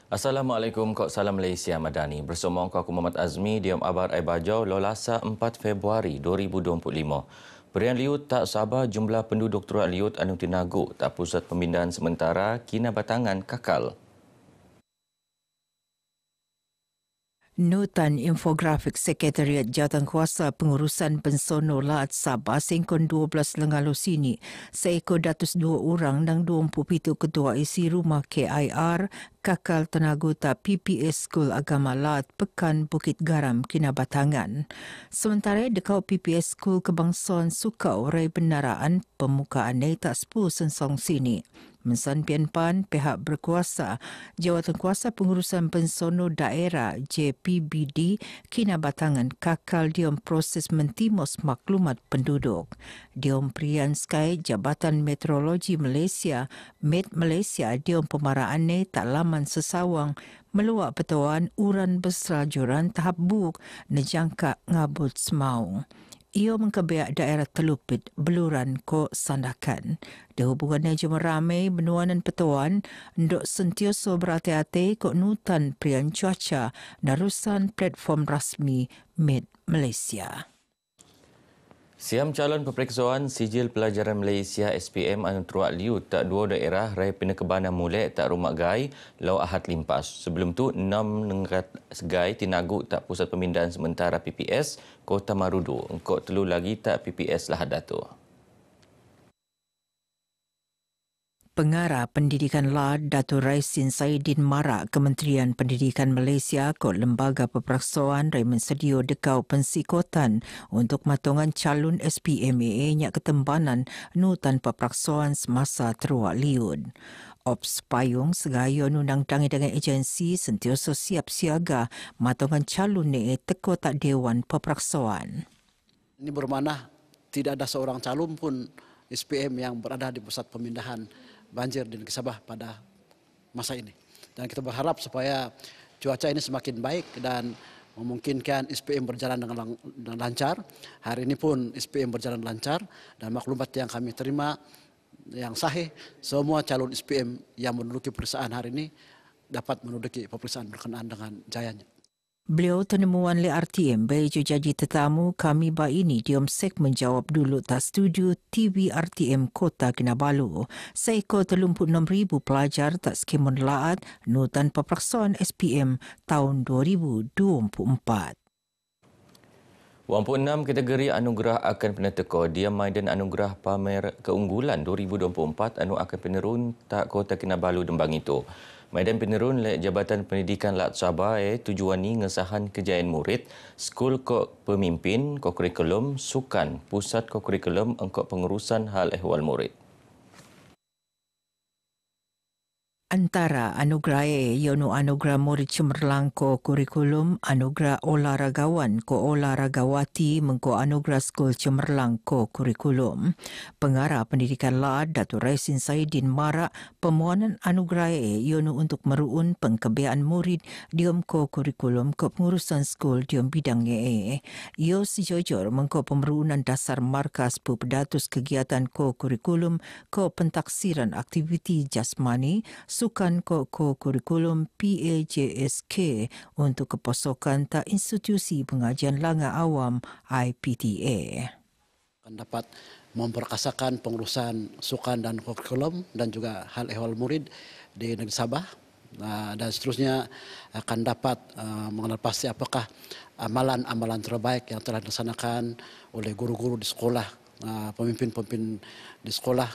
Assalamualaikum, Kok Salam Malaysia Madani. Bersama aku Muhammad Azmi, diam abar Aibajau, Lolasa 4 Februari 2025. Perian liut tak sabar jumlah penduduk Teruak Liut anu tinagu tak pusat pemindahan sementara Kinabatangan kakal. Notan infografik Sekretariat Jawatankuasa Pengurusan Pensono Laat Sabah sengkon 12 lengalu sini. Seekor datus 2 orang dan 27 ketua isi rumah KIR kakal tenaga PPS Skul Agama Laat Pekan Bukit Garam Kinabatangan. Sementara dekau PPS Skul Kebangsaan Sukau Rai Benaraan pemukaan tak 10 sensong sini. Mensan Pianpan, pihak berkuasa, Jawatankuasa Pengurusan Pensono Daerah JPBD Kinabatangan kakal diom proses mentimos maklumat penduduk. Diom Prian Sky Jabatan Meteorologi Malaysia, Met Malaysia diom pemaraan tak laman sesawang meluak petuan uran besrajuran tahap buk nejangka ngabut semaung. Ia mengkebiak daerah Telupit, Beluran, Ko Sandakan. Dihubungannya jumlah ramai benuanan petuan, ndok sentioso berhati-hati kok nutan prian cuaca narusan platform rasmi Met Malaysia. Siam calon peperiksaan sijil pelajaran Malaysia SPM anu Teruak Liut tak dua daerah Rai Penekebana Mulek tak Rumah Gai lau Ahad limpas. Sebelum tu 6 negara Gai tinagu tak pusat pemindahan sementara PPS Kota Marudu. Engkau telu lagi tak PPS Lahad Dato'. Pengarah Pendidikan Laat Dato' Raisin Saidin Marak Kementerian Pendidikan Malaysia kot Lembaga Peperiksaan rai mensedio dekau pensikotan untuk matongan calon SPMAA nyak ketembanan nutan peperiksaan semasa Teruak Liut. Ops payung segaya undang-undang dengan agensi sentiasa siap siaga matongan calon ni teko tak Dewan Peperiksaan. Ini bermakna tidak ada seorang calon pun SPM yang berada di pusat pemindahan banjir di Negeri Sabah pada masa ini. Dan kita berharap supaya cuaca ini semakin baik dan memungkinkan SPM berjalan dengan lancar. Hari ini pun SPM berjalan lancar dan maklumat yang kami terima yang sahih, semua calon SPM yang menduduki peperiksaan hari ini dapat menduduki peperiksaan berkenaan dengan jayanya. Beliau tenemuan le RTM baju jadi tetamu kami ini diom sek menjawab dulu tak studio TV RTM Kota Kinabalu. Seekor 36,000 pelajar tak skemon laat nutan peperiksaan SPM tahun 2024. 86 kategori anugerah akan pernah teko Diam Maidan Anugerah Pamer Keunggulan 2024 anu akan penerun tak Kota Kinabalu Dembang itu. Maidan penerun le Jabatan Pendidikan Laat Sabah tujuan ni ngesahan kejayaan murid, skul kok pemimpin, kok kurikulum, sukan, pusat kok kurikulum, engkau pengurusan hal ehwal murid. Antara anugerah iaitu anugerah murid cemerlang ko kurikulum, anugerah olahragawan ko olahragawati mengko anugerah skul cemerlang ko kurikulum. Pengarah Pendidikan Laat Dato' Raisin Saidin Marak pemohonan anugerah iaitu untuk meruun pengkebiaan murid diom ko kurikulum ko pengurusan skul diom bidang Ia sejujur mengko pemeruunan dasar markas pedatus kegiatan ko kurikulum ko pentaksiran aktiviti jasmani sukan ko kurikulum PAJSK untuk keposokan tak institusi pengajian langgar awam IPTA. Akan dapat memperkasakan pengurusan sukan dan kurikulum dan juga hal ehwal murid di Negeri Sabah dan seterusnya akan dapat mengenal pasti apakah amalan-amalan terbaik yang telah dilaksanakan oleh guru-guru di sekolah, pemimpin-pemimpin di sekolah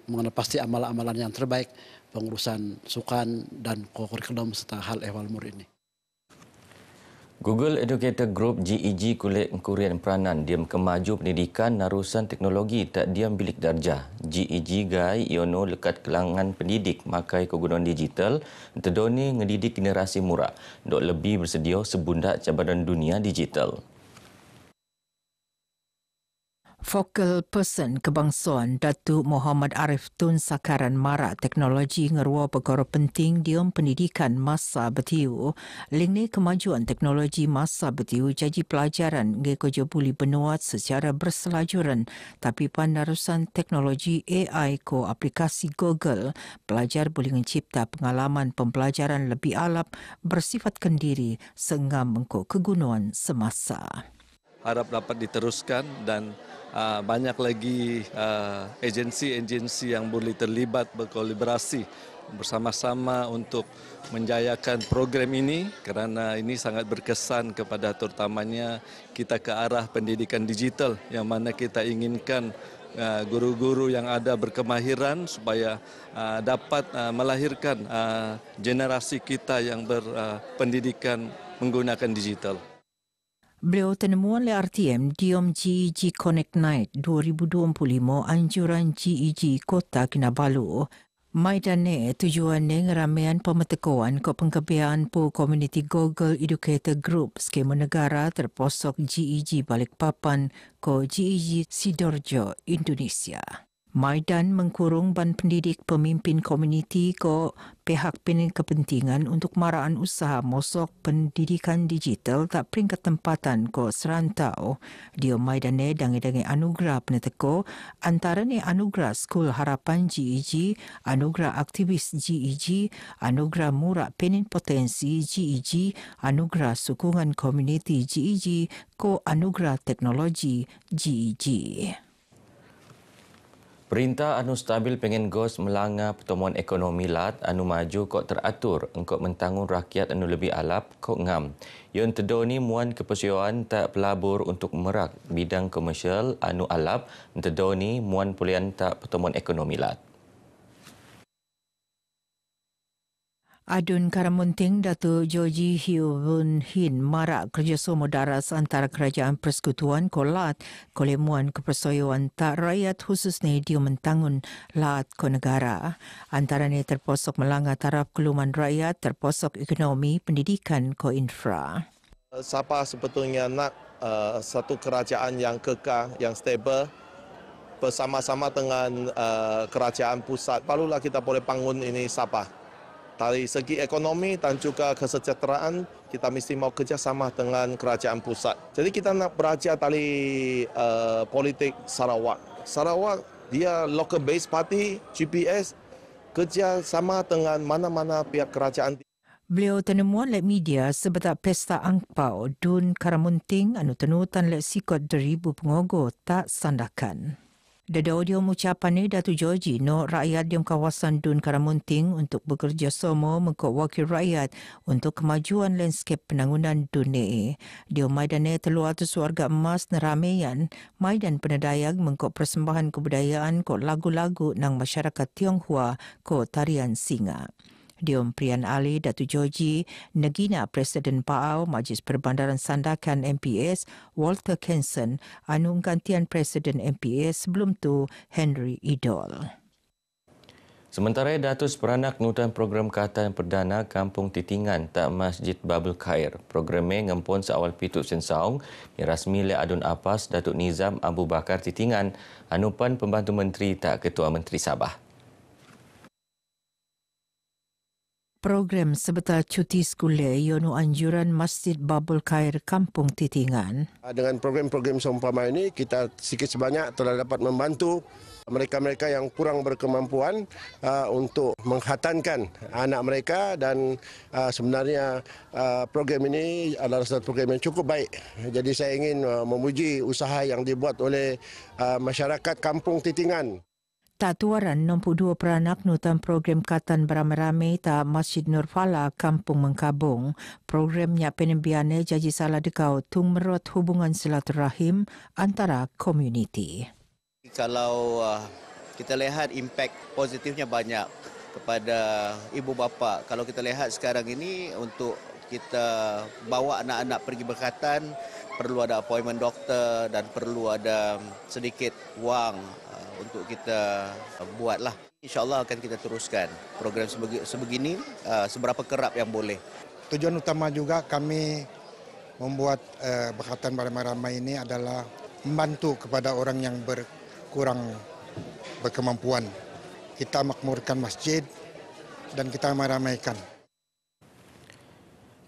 mengenal pasti amalan-amalan yang terbaik pengurusan sukan dan kurikulum serta hal ehwal murid ini. Google Educator Group GEG kulit Kurian peranan diam kemaju pendidikan narusan teknologi tak diam bilik darjah. GEG gai iono lekat kelangan pendidik makai kegunaan digital terdoni ngedidik generasi muda dok lebih bersedia sebundak cabaran dunia digital. Focal Person Kebangsaan Datuk Muhammad Arif Tun Sakaran marak teknologi ngerua perkara penting diom pendidikan masa bertiu. Lingni kemajuan teknologi masa bertiu jadi pelajaran ngekojo buli benuat secara berselajuran tapi pandarusan teknologi AI ko aplikasi Google, pelajar boleh mencipta pengalaman pembelajaran lebih alap bersifat kendiri sengam mengko kegunaan semasa. Harap dapat diteruskan dan banyak lagi agensi-agensi yang boleh terlibat berkolaborasi bersama-sama untuk menjayakan program ini kerana ini sangat berkesan kepada terutamanya kita ke arah pendidikan digital yang mana kita inginkan guru-guru yang ada berkemahiran supaya dapat melahirkan generasi kita yang berpendidikan menggunakan digital. Beliau tenemuan le RTM diom GEG Connect Night 2025 anjuran GEG Kota Kinabalu. Maidane tujuannya ngeramean pemetekoan ke pengkebiaan po Community Google Educator Group skema negara terposok GEG Balikpapan ko GEG Sidoarjo, Indonesia. Maidan mengkurung ban pendidik pemimpin komuniti ko pihak kepentingan untuk maraan usaha mosok pendidikan digital tak peringkat tempatan ko serantau. Dia maidane dangi-dangi anugerah peneteko antara ni anugerah Skul Harapan GEG, anugerah aktivis GEG, anugerah murak penin potensi GEG, anugerah sokongan komuniti GEG ko anugerah teknologi GEG. Perintah anu stabil pengen gos melanggar pertemuan ekonomi lat anu maju kok teratur engkau mentanggung rakyat anu lebih alap kok ngam. Yon tedo ni muan kepercayaan tak pelabur untuk merak bidang komersial anu alap tedo ni muan pulian tak pertemuan ekonomi lat. Adun Karamunting Datuk Georgie Hyun Hin marak kerjasama daras antara Kerajaan Persekutuan Kolat kolemuan kepersoalan tak rakyat khususnya dia mentangun lat ko negara. Antaranya terposok melanggar taraf keluman rakyat, terposok ekonomi, pendidikan ko infra. Sabah sebetulnya nak satu kerajaan yang kekal, yang stabil bersama-sama dengan kerajaan pusat. Barulah kita boleh bangun ini Sabah. Dari segi ekonomi dan juga kesejahteraan, kita mesti mau kerjasama dengan kerajaan pusat. Jadi kita nak belajar dari politik Sarawak. Sarawak, dia local based party, GPS, kerjasama dengan mana-mana pihak kerajaan. Beliau tenemuan lek media sebetak pesta angpau Dun Karamunting anu tenutan lek sikot 2,000 pengogo tak sandakan. Dedau dia ucapan ni Datuk Georgie no rakyat di kawasan Dun Karamunting untuk bekerjasama mengkau wakil rakyat untuk kemajuan landscape penangunan Dun ni. Dia maidane 300 warga emas neramaian maidan penedayag mengkau persembahan kebudayaan ko lagu-lagu nang masyarakat Tionghoa ko tarian singa. Diom Prian Ali Datuk Georgie Negina Presiden PAAU Majlis Perbandaran Sandakan MPS Walter Kenson anu gantian Presiden MPS sebelum tu Henry Idol. Sementara Datuk Seperanak nutan program Khatan Perdana Kampung Titingan tak Masjid Babul Khair. Programnya ngempun seawal pituk sensaung yang rasmi le Adun Apas Datuk Nizam Abu Bakar Titingan anupan pembantu menteri tak Ketua Menteri Sabah. Program sebetul cuti sekolah ionu anjuran Masjid Babul Khair Kampung Titingan. Dengan program-program seumpama ini kita sikit sebanyak telah dapat membantu mereka-mereka yang kurang berkemampuan untuk mengkhatankan anak mereka dan sebenarnya program ini adalah satu program yang cukup baik. Jadi saya ingin memuji usaha yang dibuat oleh masyarakat Kampung Titingan. Tak tuaran 62 peranak nutan program Khatan beramai-ramai tak Masjid Nur Falah Kampung Mengkabung. Programnya penembiannya jadi salah dekau tung merot hubungan silaturahim antara komuniti. Kalau kita lihat impak positifnya banyak kepada ibu bapa. Kalau kita lihat sekarang ini untuk kita bawa anak-anak pergi berkhatan, perlu ada appointment doktor dan perlu ada sedikit wang untuk kita buatlah. InsyaAllah akan kita teruskan program sebegini seberapa kerap yang boleh. Tujuan utama juga kami membuat berkhatan beramai-ramai ini adalah membantu kepada orang yang kurang berkemampuan. Kita makmurkan masjid dan kita meramaikan.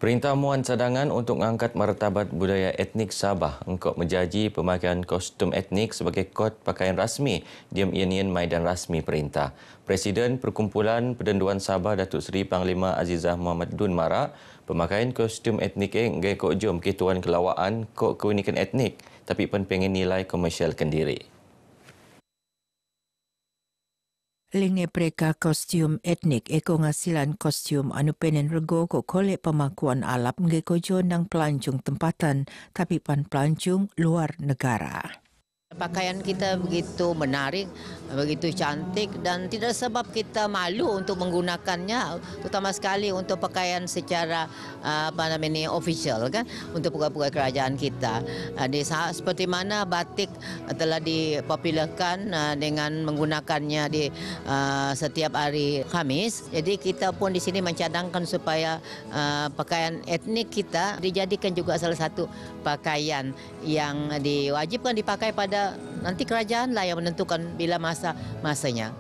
Perintah Muan Cadangan untuk mengangkat martabat budaya etnik Sabah engkau menjaji pemakaian kostum etnik sebagai kod pakaian rasmi di Union Maidan Rasmi Perintah. Presiden Perkumpulan Perdenduan Sabah Datuk Seri Panglima Azizah Muhammad Dun Marak, pemakaian kostum etnik ngai kok jom kituan kelawaan kok keunikan etnik tapi pun pengen nilai komersial kendiri. Linge preka kostium etnik eko ngasilan kostium anu penen rego ko kolek pemakuan alap ngeko nang pelancong tempatan tapi pan pelancong luar negara. Pakaian kita begitu menarik, begitu cantik dan tidak sebab kita malu untuk menggunakannya, terutama sekali untuk pakaian secara official kan, untuk pegawai kerajaan kita. Seperti mana batik telah dipopularkan dengan menggunakannya di setiap hari Khamis. Jadi kita pun di sini mencadangkan supaya pakaian etnik kita dijadikan juga salah satu pakaian yang diwajibkan dipakai pada nanti kerajaan lah yang menentukan bila masanya.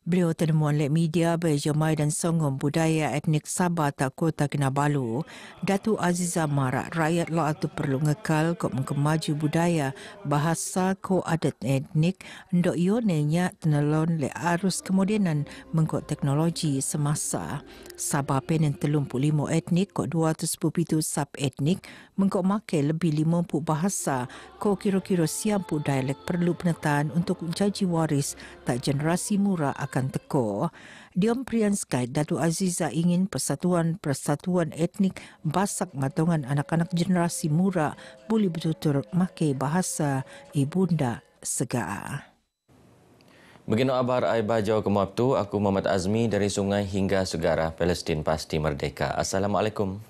Beliau terdemuan oleh media berjamai dan songong budaya etnik Sabah tak Kota Kinabalu. Datuk Azizah Marak, rakyat lo itu perlu ngekal kok mengkemaju budaya bahasa ko adat etnik ndok ionenya tenelon le arus kemodenan mengkot teknologi semasa. Sabah penen 35 etnik kok 207 sub etnik mengkot makai lebih 50 bahasa ko kira-kira siampu dialek perlu penataan untuk jaji waris tak generasi murah akan teko. Diom Prian Sky, Datuk Azizah ingin persatuan etnik Basak matongan anak-anak generasi murah boleh betul-betul makai bahasa ibunda Segaa. Begini abar Aiba Jawa Kemabtu, aku Muhammad Azmi dari Sungai hingga Segara, Palestin pasti merdeka. Assalamualaikum.